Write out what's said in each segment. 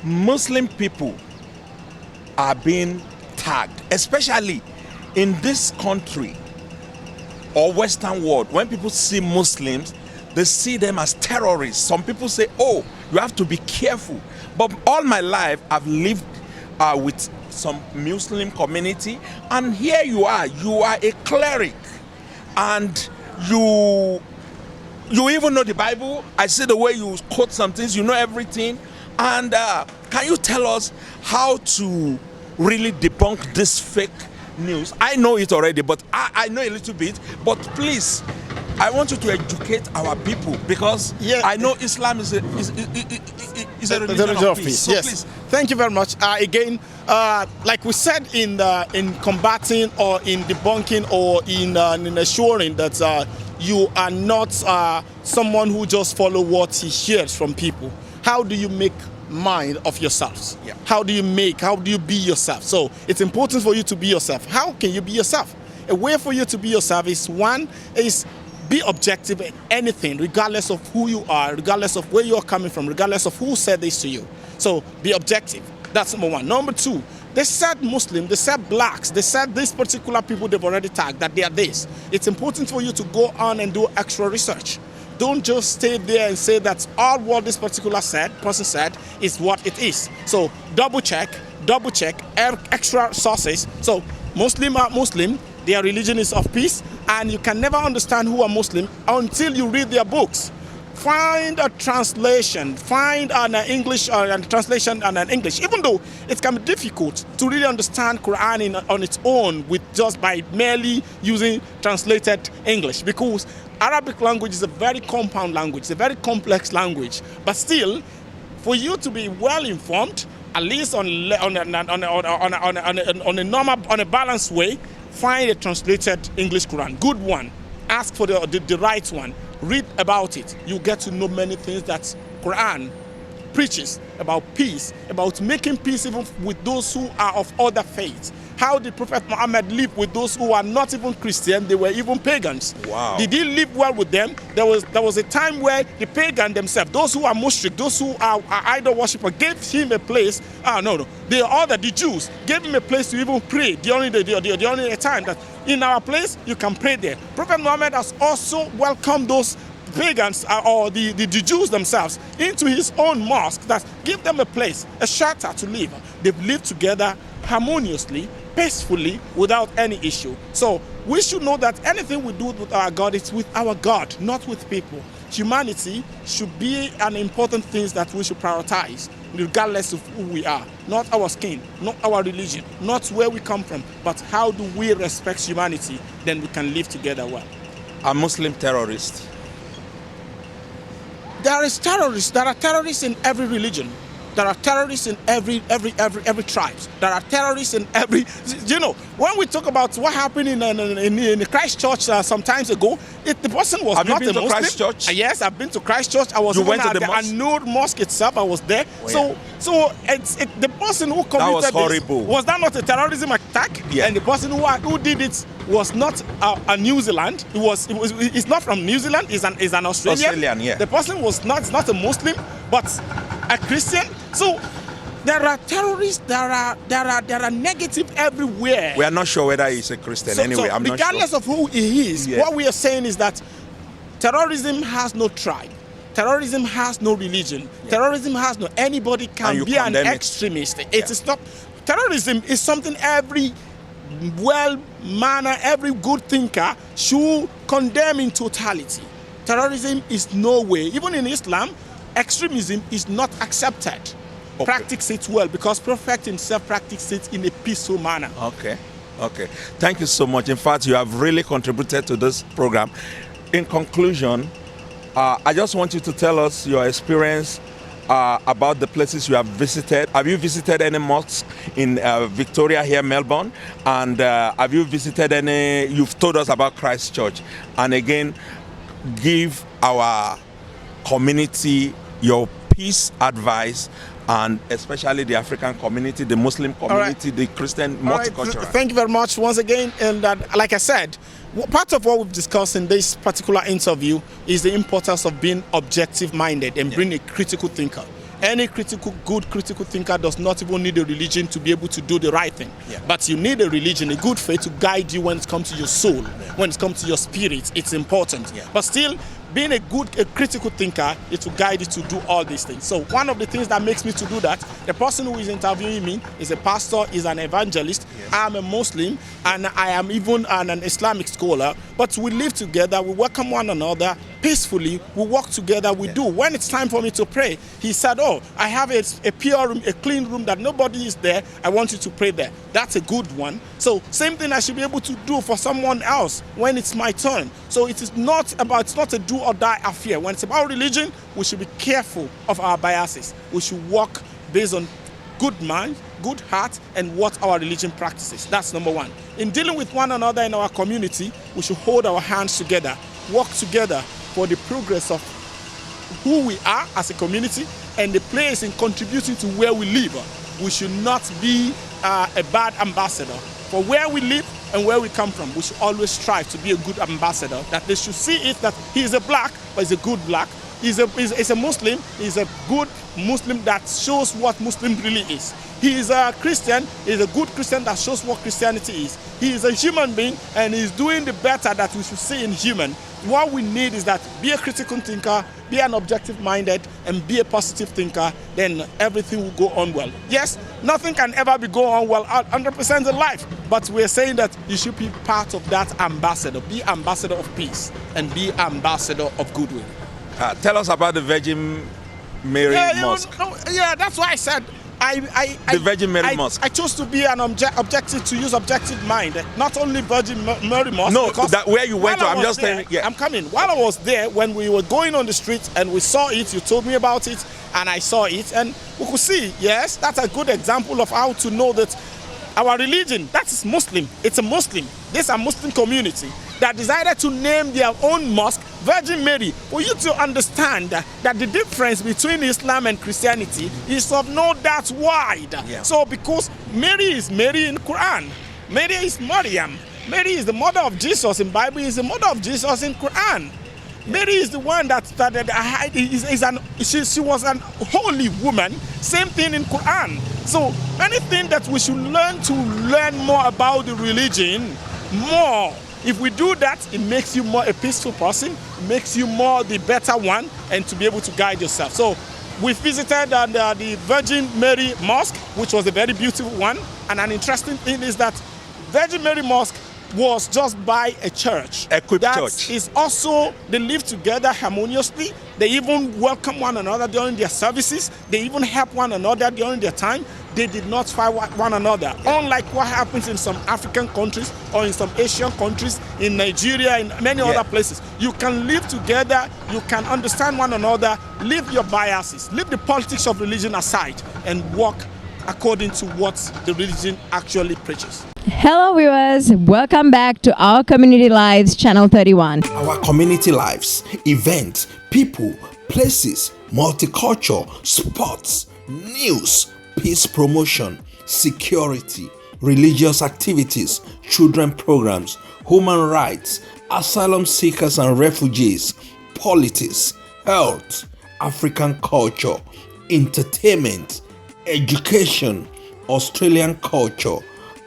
Muslim people are being tagged, especially in this country or Western world. When people see Muslims, they see them as terrorists. Some people say, oh, you have to be careful. But all my life, I've lived with some Muslim community, and here you are a cleric, and you even know the Bible. I see the way you quote some things, you know everything. And can you tell us how to really debunk this fake news? I know it already, but I know a little bit. But please, I want you to educate our people, because I know Islam is a religion of peace. So yes. Please. Thank you very much. Again, like we said in combating or in debunking or in assuring that you are not someone who just follow what he hears from people. How do you make mind of yourselves? Yeah. How do you be yourself? So it's important for you to be yourself. How can you be yourself? A way for you to be yourself is be objective in anything, regardless of who you are, regardless of where you're coming from, regardless of who said this to you. So be objective. That's number one. Number two, they said Muslim, they said blacks, they said these particular people they've already tagged that they are this. It's important for you to go on and do extra research. Don't just stay there and say that all what this particular person said is what it is. So double check, extra sources. So Muslim are Muslim, their religion is of peace, and you can never understand who are Muslim until you read their books. Find a translation, find an English translation and an English, even though it can be difficult to really understand Quran on its own with just by merely using translated English, because Arabic language is a very compound language, it's a very complex language. But still, for you to be well informed, at least on a balanced way, find a translated English Quran, good one. Ask for the right one. Read about it. You get to know many things that Quran preaches about peace, about making peace even with those who are of other faiths. How did Prophet Muhammad live with those who are not even Christian? They were even pagans. Wow. Did he live well with them? There was a time where the pagan themselves, those who are mushrik, those who are idol worshippers, gave him a place. The Jews gave him a place to even pray. The only time that in our place you can pray there. Prophet Muhammad has also welcomed those pagans or the Jews themselves into his own mosque, that give them a place, a shelter to live. They've lived together harmoniously, peacefully, without any issue. So we should know that anything we do with our God, it's with our God, not with people. Humanity should be an important thing that we should prioritize, regardless of who we are. Not our skin, not our religion, not where we come from, but how do we respect humanity, then we can live together well. A Muslim terrorist. There are terrorists in every religion. There are terrorists in every tribe. There are terrorists in every. When we talk about what happened in the Christchurch some times ago, the person was not a Muslim. Have you been to Christchurch? Yes, I've been to Christchurch. I was went to the An-Nur Mosque itself. I was there. Oh, So the person who committed that was horrible. was that not a terrorism attack? Yeah. And the person who did it was not a New Zealand. He's not from New Zealand. He's an Australian. Australian, yeah. The person was not a Muslim, but a Christian. So there are terrorists. There are negative everywhere. We are not sure whether he's a Christian. I'm not sure. Regardless of who he is, what we are saying is that terrorism has no tribe. Terrorism has no religion. Yeah. Terrorism has no. Anybody can be an extremist. It is not. Terrorism is something every well-mannered, every good thinker should condemn in totality. Terrorism is no way. Even in Islam, extremism is not accepted. Okay. Practice it well, because Prophet himself practiced it in a peaceful manner. Okay. Thank you so much. In fact, you have really contributed to this program. In conclusion, I just want you to tell us your experience about the places you have visited. Have you visited any mosques in Victoria here, Melbourne? And have you visited any? You've told us about Christchurch. And again, give our community your peace advice, and especially the African community, the Muslim community, the Christian, multicultural. Thank you very much once again. And like I said, part of what we've discussed in this particular interview is the importance of being objective-minded and being a critical thinker. Any good critical thinker does not even need a religion to be able to do the right thing. Yeah. But you need a religion, a good faith to guide you when it comes to your soul, when it comes to your spirit. It's important. Yeah. But still, being a critical thinker is to guide you to do all these things. So one of the things that makes me to do that, the person who is interviewing me is a pastor, is an evangelist. Yes. I'm a Muslim, and I am even an Islamic scholar. But we live together, we welcome one another peacefully, we work together, we do. When it's time for me to pray, he said, oh, I have a pure room, a clean room that nobody is there. I want you to pray there. That's a good one. So same thing I should be able to do for someone else when it's my turn. So it's not a do or die affair. When it's about religion, we should be careful of our biases. We should walk based on good mind, good heart, and what our religion practices. That's number one. In dealing with one another in our community, we should hold our hands together, work together for the progress of who we are as a community and the place in contributing to where we live. We should not be a bad ambassador for where we live and where we come from. We should always strive to be a good ambassador, that they should see it that he is a black, but he's a good black. He's a Muslim, he's a good Muslim that shows what Muslim really is. He is a Christian, he's a good Christian that shows what Christianity is. He is a human being and he's doing the better that we should see in human. What we need is that be a critical thinker, be an objective-minded, and be a positive thinker, then everything will go on well. Yes, nothing can ever be going on well 100% in life, but we're saying that you should be part of that ambassador. Be ambassador of peace and be ambassador of goodwill. Tell us about the Virgin Mary Mosque. Yeah, that's why I said the Virgin Mary Mosque. I chose to be an objective, to use objective mind. Not only Virgin Mary Mosque. No, that where you went to. I'm just there, saying. Yeah, I'm coming. While I was there, when we were going on the street and we saw it, you told me about it, and I saw it, and we could see. Yes, that's a good example of how to know that our religion, that is Muslim. It's a Muslim. This is a Muslim community that decided to name their own mosque Virgin Mary. For you to understand that the difference between Islam and Christianity is of no doubt wide. Yeah. So because Mary is Mary in Quran, Mary is Maryam. Mary is the mother of Jesus in Bible, is the mother of Jesus in Quran. Mary is the one that she was an holy woman. Same thing in Quran. So anything that we should learn more about the religion, more. If we do that, it makes you more a peaceful person, it makes you more the better one, and to be able to guide yourself. So we visited the Virgin Mary Mosque, which was a very beautiful one. And an interesting thing is that Virgin Mary Mosque was just by a church. Equipped that church. is also, they live together harmoniously. They even welcome one another during their services. They even help one another during their time. They did not fight one another. Unlike what happens in some African countries or in some Asian countries, in Nigeria, in many other places. You can live together, you can understand one another, leave your biases, leave the politics of religion aside, and walk according to what the religion actually preaches. Hello viewers, welcome back to our Community Lives Channel 31. Our Community Lives, events, people, places, multicultural, sports, news, peace promotion, security, religious activities, children programs, human rights, asylum seekers and refugees, politics, health, African culture, entertainment, education, Australian culture,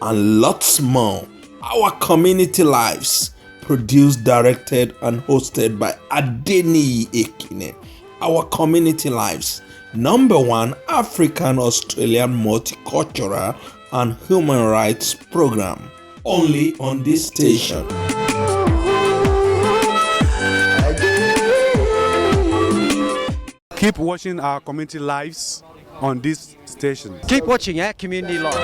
and lots more. Our Community Lives, produced, directed, and hosted by Adeniyi Ekini. Our Community Lives, #1 African Australian multicultural and human rights program, only on this station. Keep watching our Community Lives on this station. Keep watching Community Lives.